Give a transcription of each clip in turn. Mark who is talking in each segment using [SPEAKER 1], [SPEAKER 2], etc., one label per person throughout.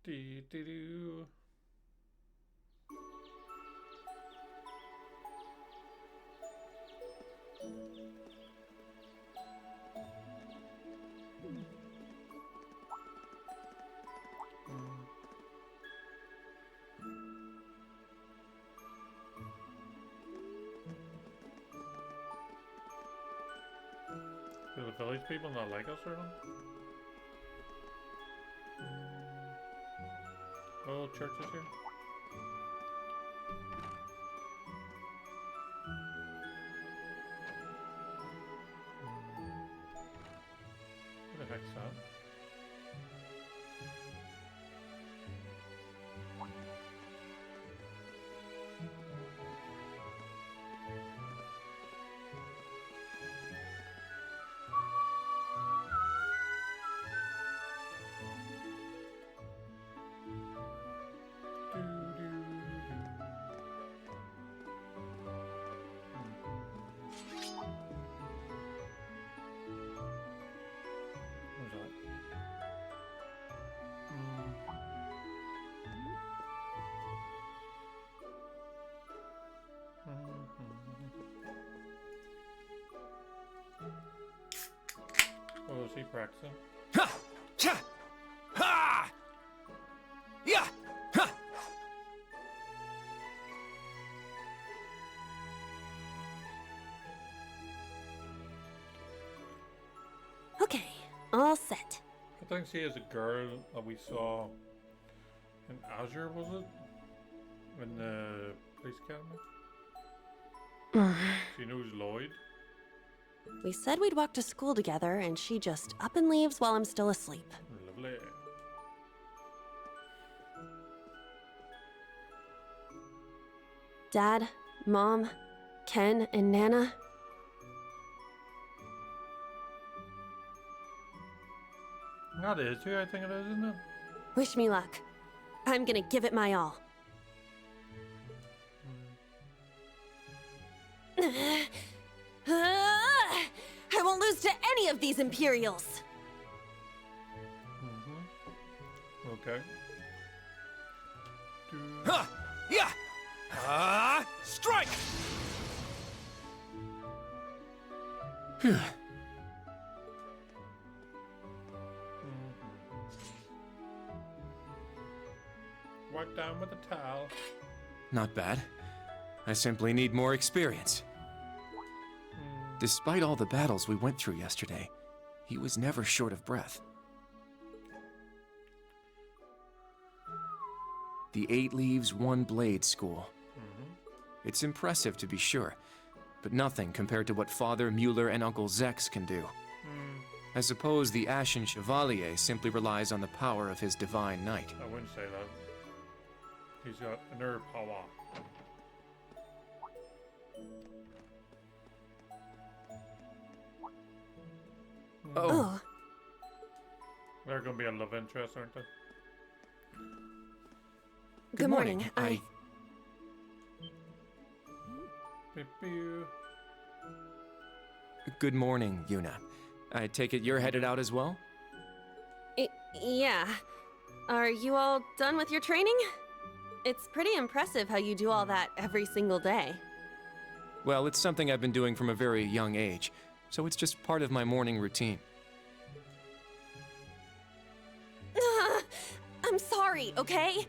[SPEAKER 1] Dee, dee, doo. Do the village people not like us or something? Oh, church is here. What the heck's that? What was that? Oh, is he practicing?
[SPEAKER 2] Ha! Cha! Ha! Yeah! Ha!
[SPEAKER 3] Okay, all set.
[SPEAKER 1] I think she is a girl that we saw in Azure, was it? In the police academy? She knows Lloyd.
[SPEAKER 3] We said we'd walk to school together, and she just up and leaves while I'm still asleep.
[SPEAKER 1] Lovely.
[SPEAKER 3] Dad, Mom, Ken, and Nana.
[SPEAKER 1] That is who I think it is, isn't it?
[SPEAKER 3] Wish me luck. I'm gonna give it my all. I won't lose to any of these Imperials.
[SPEAKER 1] Okay.
[SPEAKER 2] Ha! Yeah! Strike! Phew.
[SPEAKER 1] Wipe down with a towel.
[SPEAKER 2] Not bad. I simply need more experience. Despite all the battles we went through yesterday, he was never short of breath. The 8 Leaves, 1 Blade School. It's impressive to be sure, but nothing compared to what Father Mueller and Uncle Zex can do. I suppose the Ashen Chevalier simply relies on the power of his divine knight.
[SPEAKER 1] I wouldn't say that. He's got inner power.
[SPEAKER 3] Oh,
[SPEAKER 1] They're gonna be a love interest, aren't they?
[SPEAKER 3] good morning.
[SPEAKER 1] Beep, beep.
[SPEAKER 2] Good morning, Yuna. I take it you're headed out as well?
[SPEAKER 3] Yeah. Are you all done with your training? It's pretty impressive how you do all that every single day.
[SPEAKER 2] Well, it's something I've been doing from a very young age, so it's just part of my morning routine.
[SPEAKER 3] I'm sorry, okay?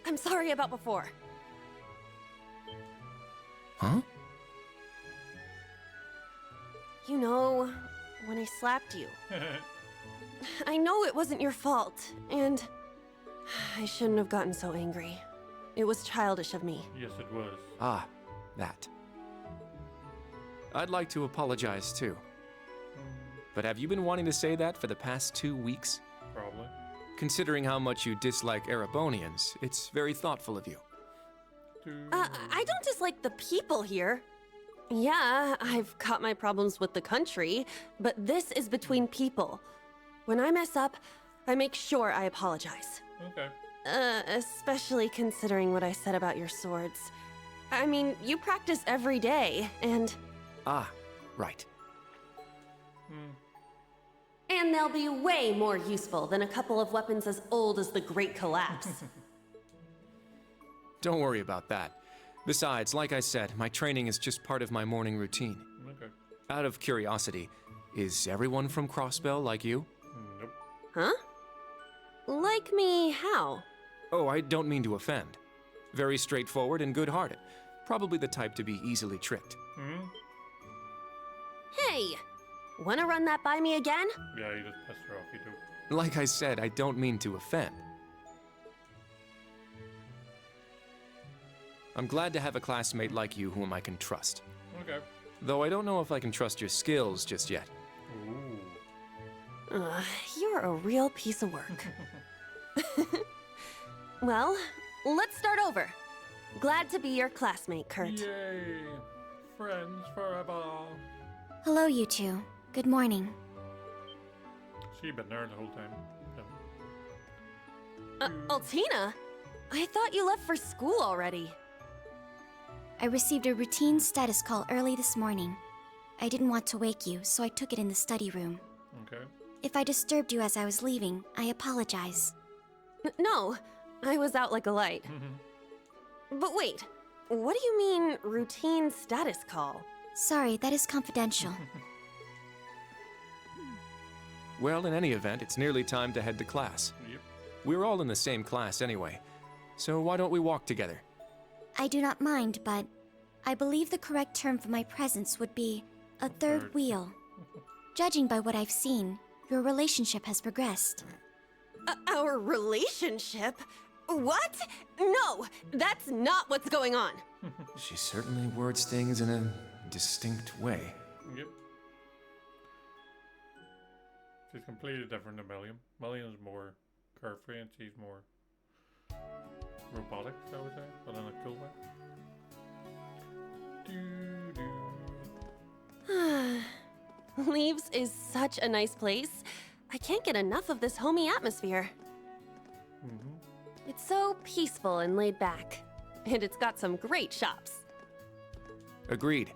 [SPEAKER 3] I'm sorry about before.
[SPEAKER 2] Huh?
[SPEAKER 3] You know, when I slapped you. I know it wasn't your fault, and I shouldn't have gotten so angry. It was childish of me.
[SPEAKER 1] Yes, it was.
[SPEAKER 2] Ah, that. I'd like to apologize too. But have you been wanting to say that for the past 2 weeks?
[SPEAKER 1] Probably.
[SPEAKER 2] Considering how much you dislike Erebonians, it's very thoughtful of you.
[SPEAKER 3] I don't dislike the people here. Yeah, I've got my problems with the country, but this is between people. When I mess up, I make sure I apologize.
[SPEAKER 1] Okay.
[SPEAKER 3] Especially considering what I said about your swords. I mean, you practice every day, and...
[SPEAKER 2] Ah, right.
[SPEAKER 3] And they'll be way more useful than a couple of weapons as old as the Great Collapse.
[SPEAKER 2] Don't worry about that. Besides, like I said, my training is just part of my morning routine.
[SPEAKER 1] Okay.
[SPEAKER 2] Out of curiosity, is everyone from Crossbell like you?
[SPEAKER 1] Nope.
[SPEAKER 3] Huh? Like me, how?
[SPEAKER 2] Oh, I don't mean to offend. Very straightforward and good-hearted. Probably the type to be easily tricked.
[SPEAKER 1] Hmm?
[SPEAKER 3] Hey! Wanna run that by me again?
[SPEAKER 1] Yeah, you just pissed her off, you do.
[SPEAKER 2] Like I said, I don't mean to offend. I'm glad to have a classmate like you whom I can trust.
[SPEAKER 1] Okay.
[SPEAKER 2] Though I don't know if I can trust your skills just yet.
[SPEAKER 1] Ooh.
[SPEAKER 3] You're a real piece of work. Well, let's start over. Glad to be your classmate, Kurt.
[SPEAKER 1] Yay! Friends forever.
[SPEAKER 4] Hello, you two. Good morning.
[SPEAKER 1] She been there the whole time. Yeah.
[SPEAKER 3] Altina? I thought you left for school already.
[SPEAKER 4] I received a routine status call early this morning. I didn't want to wake you, so I took it in the study room.
[SPEAKER 1] Okay.
[SPEAKER 4] If I disturbed you as I was leaving, I apologize.
[SPEAKER 3] No, I was out like a light. But wait, what do you mean, routine status call?
[SPEAKER 4] Sorry, that is confidential.
[SPEAKER 2] Well, in any event, it's nearly time to head to class.
[SPEAKER 1] Yep.
[SPEAKER 2] We're all in the same class anyway. So why don't we walk together?
[SPEAKER 4] I do not mind, but I believe the correct term for my presence would be a third wheel. Judging by what I've seen, your relationship has progressed.
[SPEAKER 3] Our relationship? What? No, that's not what's going on.
[SPEAKER 2] She certainly words things in a distinct way.
[SPEAKER 1] Yep. She's completely different than Milliam. Milliam's more carefree and she's more robotic, I would say, but in a cool way.
[SPEAKER 3] Leaves is such a nice place. I can't get enough of this homey atmosphere. It's so peaceful and laid back. And it's got some great shops.
[SPEAKER 2] Agreed.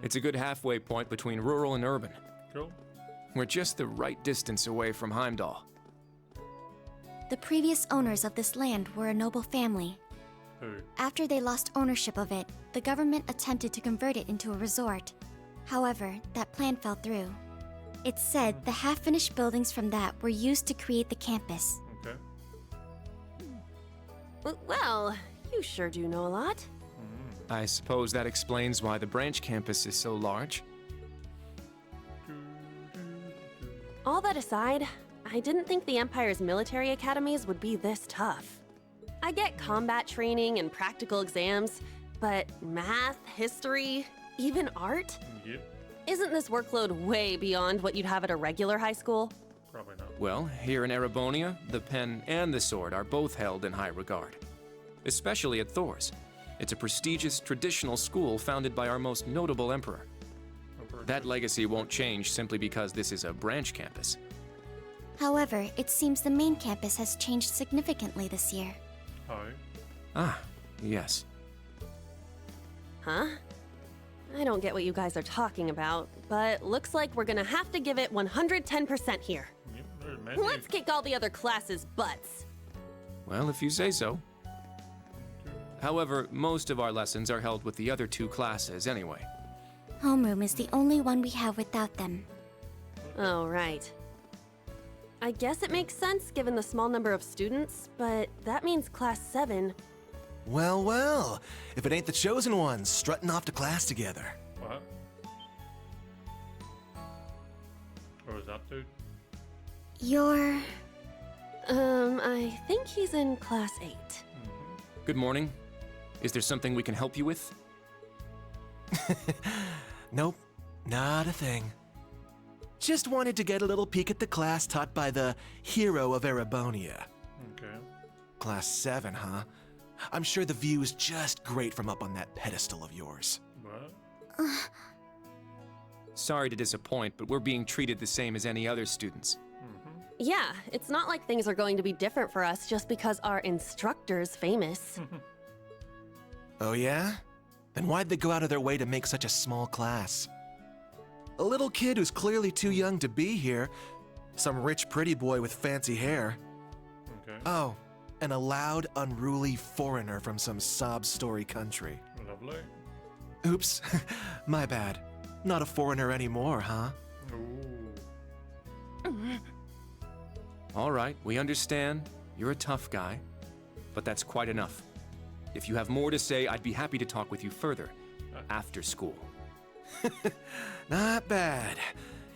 [SPEAKER 2] It's a good halfway point between rural and urban.
[SPEAKER 1] Cool.
[SPEAKER 2] We're just the right distance away from Heimdall.
[SPEAKER 4] The previous owners of this land were a noble family.
[SPEAKER 1] Who?
[SPEAKER 4] After they lost ownership of it, the government attempted to convert it into a resort. However, that plan fell through. It's said the half-finished buildings from that were used to create the campus.
[SPEAKER 1] Okay.
[SPEAKER 3] Well, you sure do know a lot.
[SPEAKER 2] I suppose that explains why the branch campus is so large.
[SPEAKER 3] All that aside, I didn't think the Empire's military academies would be this tough. I get combat training and practical exams, but math, history, even art?
[SPEAKER 1] Yep.
[SPEAKER 3] Isn't this workload way beyond what you'd have at a regular high school?
[SPEAKER 1] Probably not.
[SPEAKER 2] Well, here in Erebonia, the pen and the sword are both held in high regard. Especially at Thor's. It's a prestigious traditional school founded by our most notable emperor. That legacy won't change simply because this is a branch campus.
[SPEAKER 4] However, it seems the main campus has changed significantly this year.
[SPEAKER 1] Hi.
[SPEAKER 2] Ah, yes.
[SPEAKER 3] Huh? I don't get what you guys are talking about, but looks like we're gonna have to give it 110% here.
[SPEAKER 1] Yep, there's many.
[SPEAKER 3] Let's kick all the other classes' butts.
[SPEAKER 2] Well, if you say so. However, most of our lessons are held with the other two classes anyway.
[SPEAKER 4] Homeroom is the only one we have without them.
[SPEAKER 3] Oh, right. I guess it makes sense given the small number of students, but that means class 7.
[SPEAKER 5] Well, well, if it ain't the chosen ones strutting off to class together.
[SPEAKER 1] What? Or was that dude?
[SPEAKER 4] You're...
[SPEAKER 3] I think he's in class 8.
[SPEAKER 2] Good morning. Is there something we can help you with?
[SPEAKER 5] Nope, not a thing. Just wanted to get a little peek at the class taught by the hero of Erebonia.
[SPEAKER 1] Okay.
[SPEAKER 5] Class 7, huh? I'm sure the view is just great from up on that pedestal of yours.
[SPEAKER 1] What?
[SPEAKER 2] Sorry to disappoint, but we're being treated the same as any other students.
[SPEAKER 3] Yeah, it's not like things are going to be different for us just because our instructor's famous.
[SPEAKER 5] Oh yeah? Then why'd they go out of their way to make such a small class? A little kid who's clearly too young to be here, Some rich pretty boy with fancy hair.
[SPEAKER 1] Okay.
[SPEAKER 5] Oh, and a loud, unruly foreigner from some sob story country.
[SPEAKER 1] Lovely.
[SPEAKER 5] Oops, my bad. Not a foreigner anymore, huh?
[SPEAKER 1] Ooh.
[SPEAKER 2] All right, we understand. You're a tough guy. But that's quite enough. If you have more to say, I'd be happy to talk with you further. After school.
[SPEAKER 5] Not bad.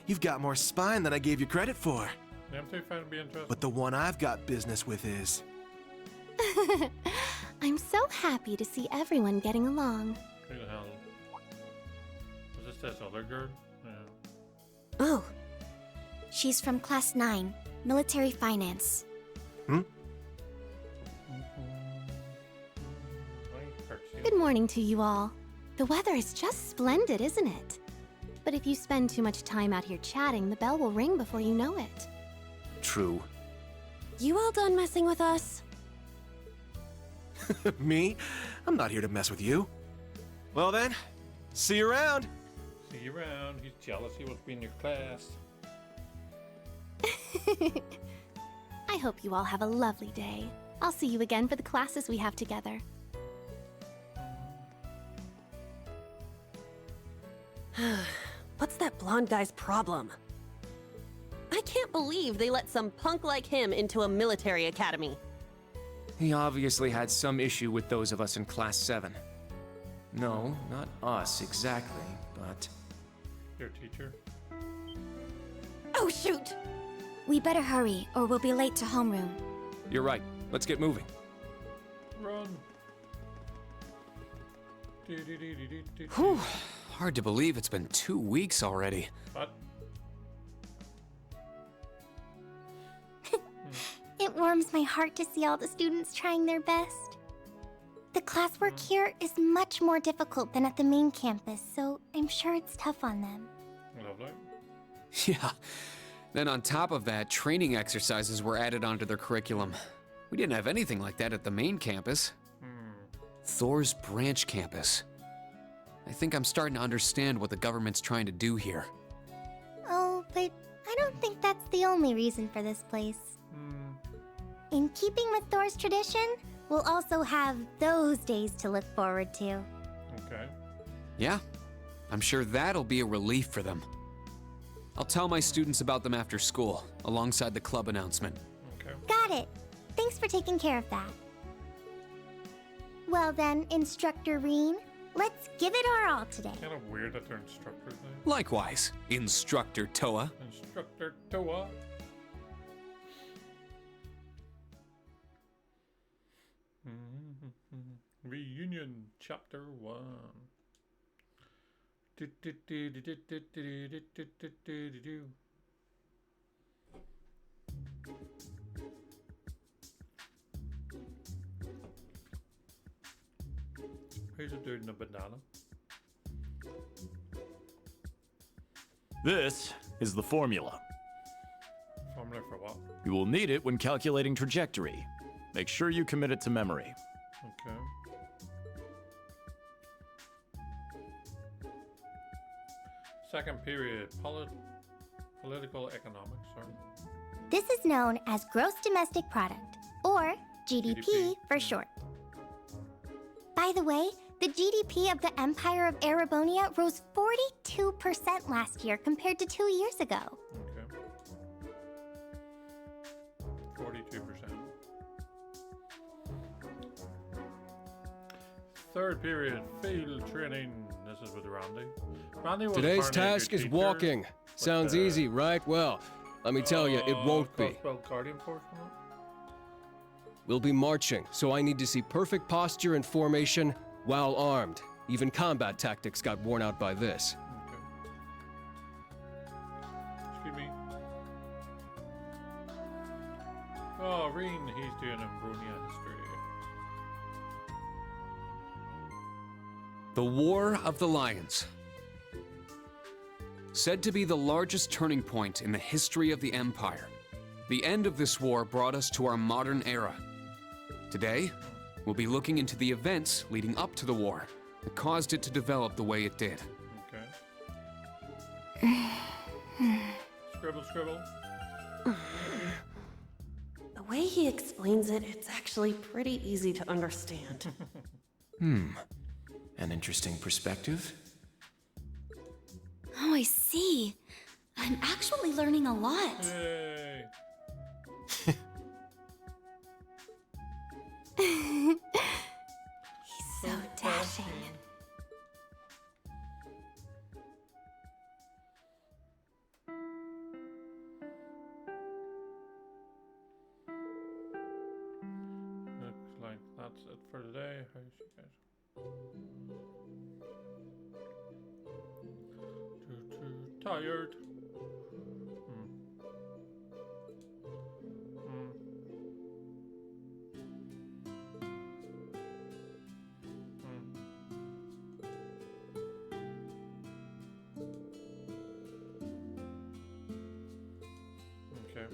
[SPEAKER 5] You've got more spine than I gave you credit for.
[SPEAKER 1] Yeah, I'm too fine to be interested.
[SPEAKER 5] But the one I've got business with is...
[SPEAKER 6] I'm so happy to see everyone getting along.
[SPEAKER 1] Who the hell? Was this other girl? Yeah.
[SPEAKER 3] Oh,
[SPEAKER 4] She's from Class 9, Military Finance.
[SPEAKER 6] Good morning to you all. The weather is just splendid, isn't it? But if you spend too much time out here chatting, the bell will ring before you know it.
[SPEAKER 2] True.
[SPEAKER 3] you all done messing with us?
[SPEAKER 5] Me? I'm not here to mess with you. Well then, see you around.
[SPEAKER 1] See you around. He's jealous he wants to be in your class.
[SPEAKER 6] I hope you all have a lovely day. I'll see you again for the classes we have together.
[SPEAKER 3] What's that blonde guy's problem? I can't believe they let some punk like him into a military academy.
[SPEAKER 2] He obviously had some issue with those of us in Class 7. No, not us exactly, but...
[SPEAKER 1] Your teacher.
[SPEAKER 3] Oh, shoot!
[SPEAKER 4] We better hurry, or we'll be late to homeroom.
[SPEAKER 2] You're right. Let's get moving.
[SPEAKER 1] Run.
[SPEAKER 7] Whew. Hard to believe it's been 2 weeks already.
[SPEAKER 1] What?
[SPEAKER 4] It warms my heart to see all the students trying their best. The classwork here is much more difficult than at the main campus, so I'm sure it's tough on them.
[SPEAKER 1] Lovely.
[SPEAKER 7] Yeah. Then on top of that, training exercises were added onto their curriculum. We didn't have anything like that at the main campus. Thor's branch campus. I think I'm starting to understand what the government's trying to do here.
[SPEAKER 4] Oh, but I don't think that's the only reason for this place. In keeping with Thor's tradition, we'll also have those days to look forward to.
[SPEAKER 1] Okay.
[SPEAKER 7] Yeah, I'm sure that'll be a relief for them. I'll tell my students about them after school, alongside the club announcement.
[SPEAKER 1] Okay.
[SPEAKER 4] Got it. Thanks for taking care of that. Well then, Instructor Reen, let's give it our all today.
[SPEAKER 1] Kind of weird that they're instructors now.
[SPEAKER 7] Likewise, Instructor Toa.
[SPEAKER 1] Instructor Toa. Reunion Chapter 1. Here's a dude in a banana.
[SPEAKER 8] This is the formula.
[SPEAKER 1] Formula for what?
[SPEAKER 8] You will need it when calculating trajectory. Make sure you commit it to memory.
[SPEAKER 1] Okay. Second period, political economics, sorry.
[SPEAKER 4] This is known as Gross Domestic Product, or GDP for short. By the way, the GDP of the Empire of Erebonia rose 42% last year compared to 2 years ago.
[SPEAKER 1] Okay. 42%. Third period, field training. This is with Randy. Randy was
[SPEAKER 9] Today's
[SPEAKER 1] apparently a good
[SPEAKER 9] task is
[SPEAKER 1] teacher,
[SPEAKER 9] walking.
[SPEAKER 1] but,
[SPEAKER 9] Sounds easy, right? Well, let me tell you, it won't be.
[SPEAKER 1] Crossbow Guardian Force, you know?
[SPEAKER 9] We'll be marching, so I need to see perfect posture and formation while armed. Even combat tactics got worn out by this.
[SPEAKER 1] Okay. Excuse me. Oh, Reen, he's doing Umbronia history.
[SPEAKER 7] The War of the Lions. Said to be the largest turning point in the history of the Empire, the end of this war brought us to our modern era. Today, we'll be looking into the events leading up to the war that caused it to develop the way it did.
[SPEAKER 1] Okay. Scribble, scribble.
[SPEAKER 3] The way he explains it, it's actually pretty easy to understand.
[SPEAKER 2] An interesting perspective.
[SPEAKER 4] Oh, I see. I'm actually learning a lot.
[SPEAKER 1] Yay!
[SPEAKER 6] He's so dashing.
[SPEAKER 1] Looks like that's it for today. How's you guys? Too tired. Okay.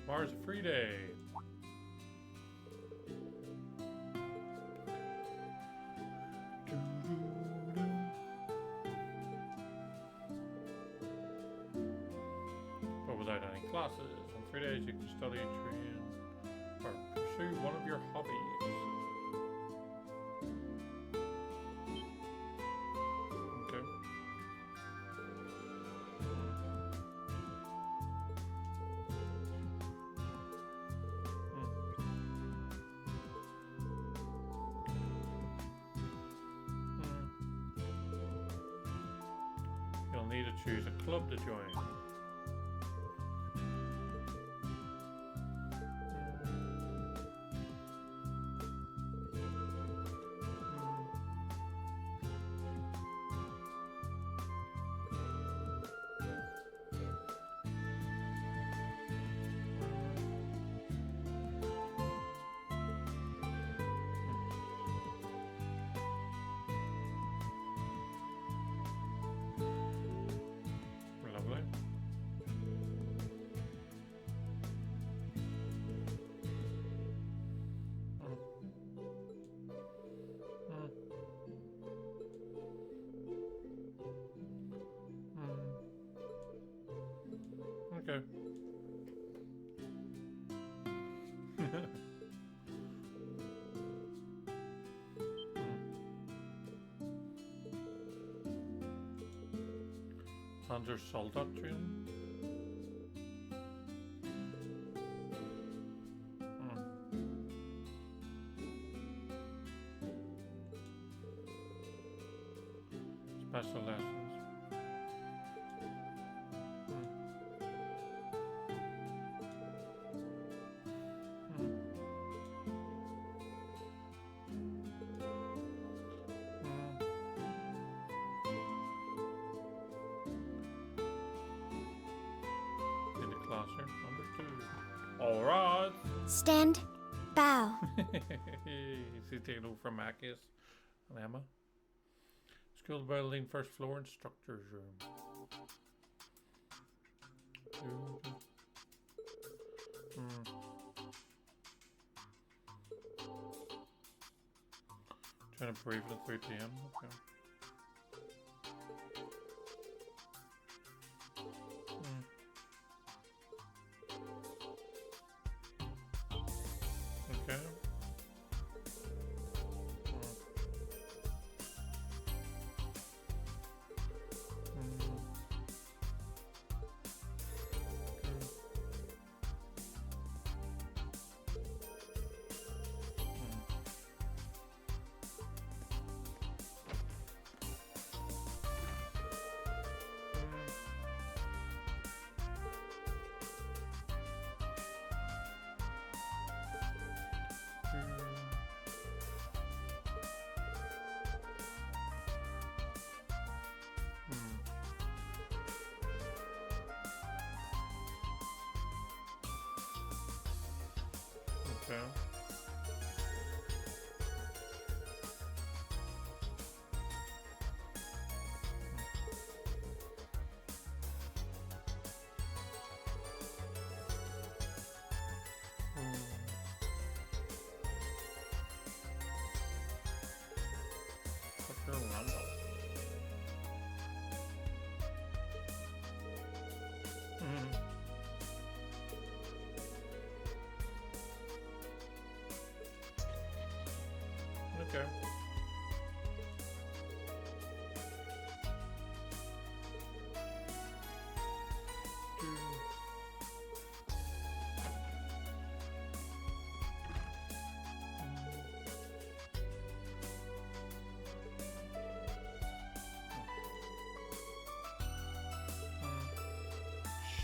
[SPEAKER 1] Tomorrow's a free day. But without any classes, on free days you can study, train, or pursue one of your hobbies. Okay. You'll need to choose a club to join. Lovely. Okay. Panzer Soldaten. Special lessons. In the classroom, number 2. Alright.
[SPEAKER 4] Stand. Bow.
[SPEAKER 1] He's taking over from Marcus and Emma. School building, first floor, instructor's room. Trying to brief at 3 p.m. Okay. Okay.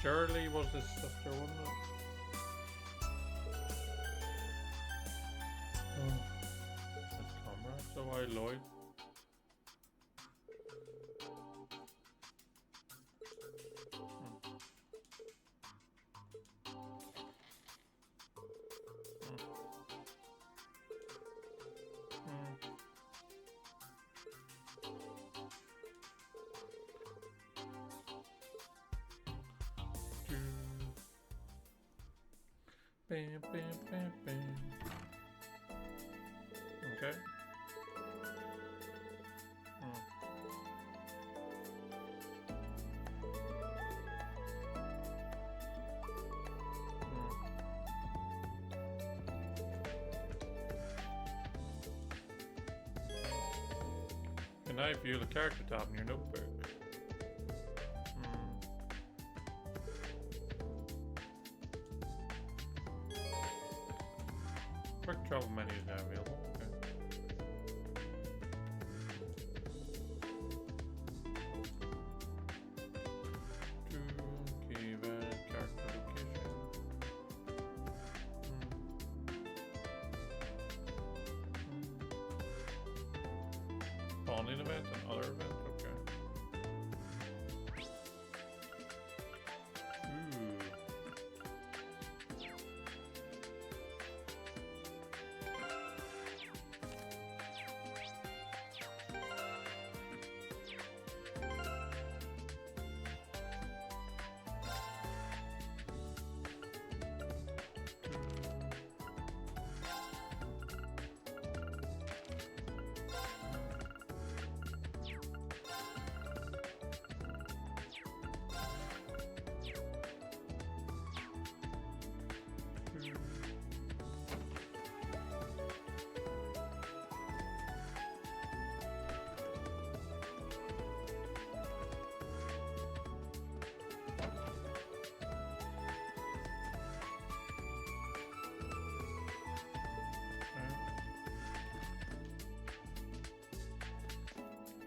[SPEAKER 1] Shirley was his sister, wasn't it? His comrade, so I Lloyd. Bam, bam, bam, bam. Okay. Can I view the character tab in your notebook? Quick travel menu is now available. Okay. Okay, event, character location. Spawning event and other event, okay. Ooh.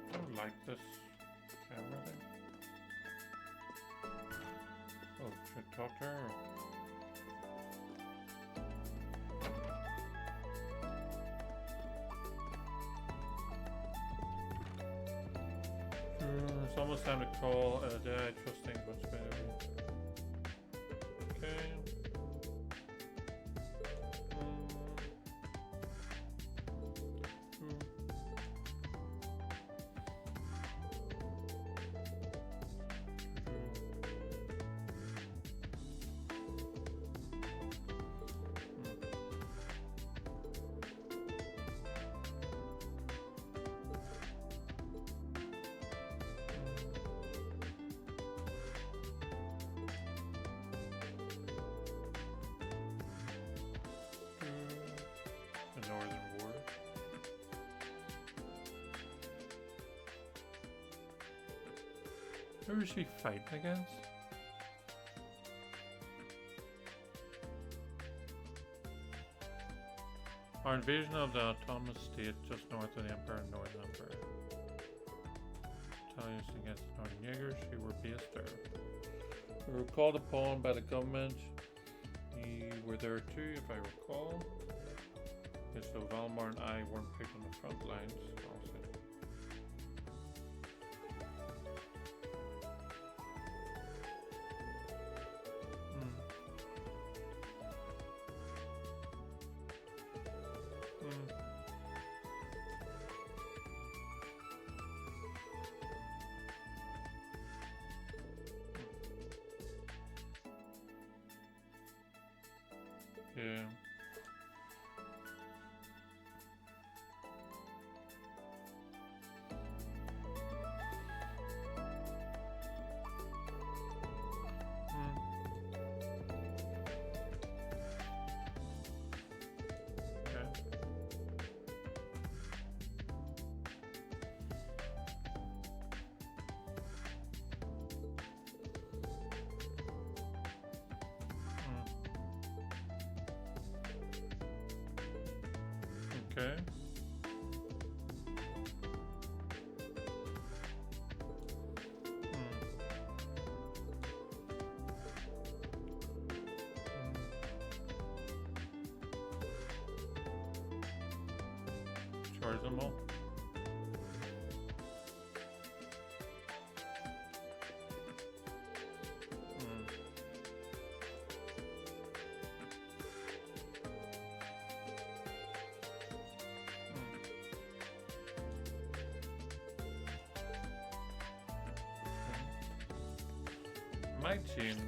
[SPEAKER 1] I don't like this camera thing. Oh, should I talk to her? It's almost time to call Dad, trusting what's been. Okay. The Northern War. Who is she fighting against? Our invasion of the autonomous state just north of the Empire and Northern Empire. Italians against the Northern Jaegers who were based there. We were called upon by the government. You were there too, if I recall. Okay, so Valmar and I weren't picked on the front lines. Also. Yeah. Okay. charge them all. Might change.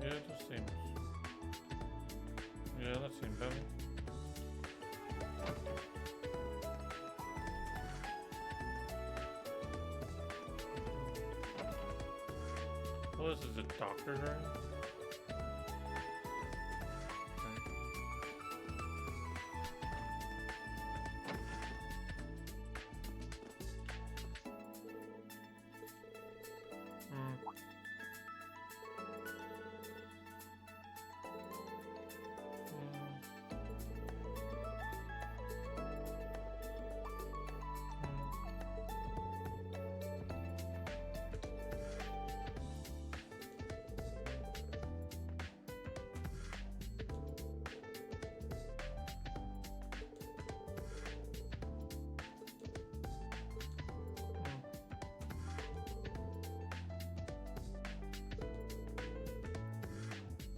[SPEAKER 1] Yeah, it just seems. Yeah, that seems better. Well, this is a doctor, right?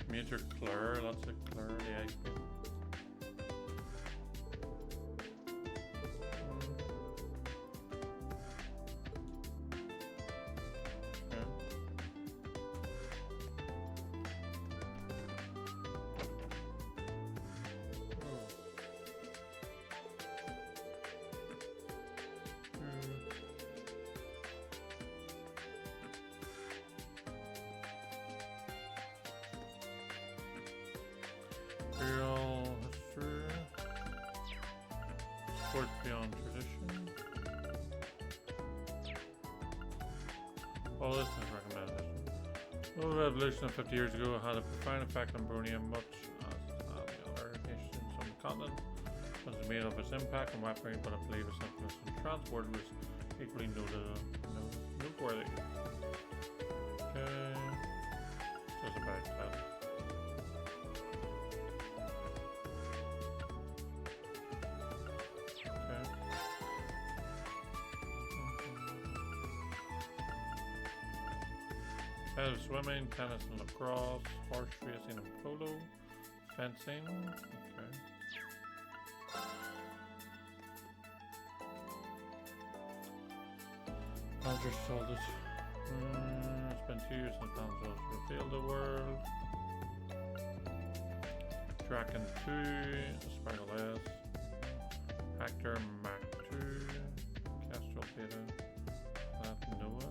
[SPEAKER 1] Major Claire, that's a Claire, yeah. Imperial history. Sport beyond tradition. Oh, this is recommended. The revolution of 50 years ago had a profound effect on Bronia, much as the other nations on the continent was made of its impact on weaponry, but I believe its influence on transport was equally noteworthy. Okay, so it's about that. Swimming, tennis and lacrosse, horse racing and polo, fencing, okay. Roger sold it. It's been 2 years since Panzer's revealed the world. Draken 2, Sparkle S, Hector Mac 2, Castrol Beta, that Noah.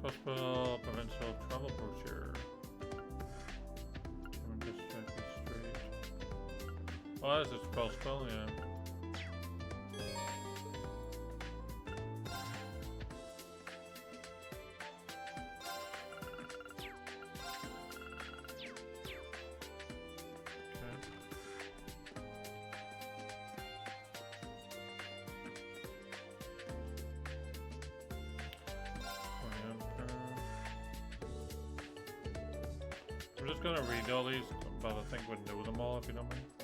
[SPEAKER 1] Coastal Provincial Travel Brochure. District Street. Oh, that's a spell, yeah. I'm just gonna read all these, but I think we'd know them all if you don't mind.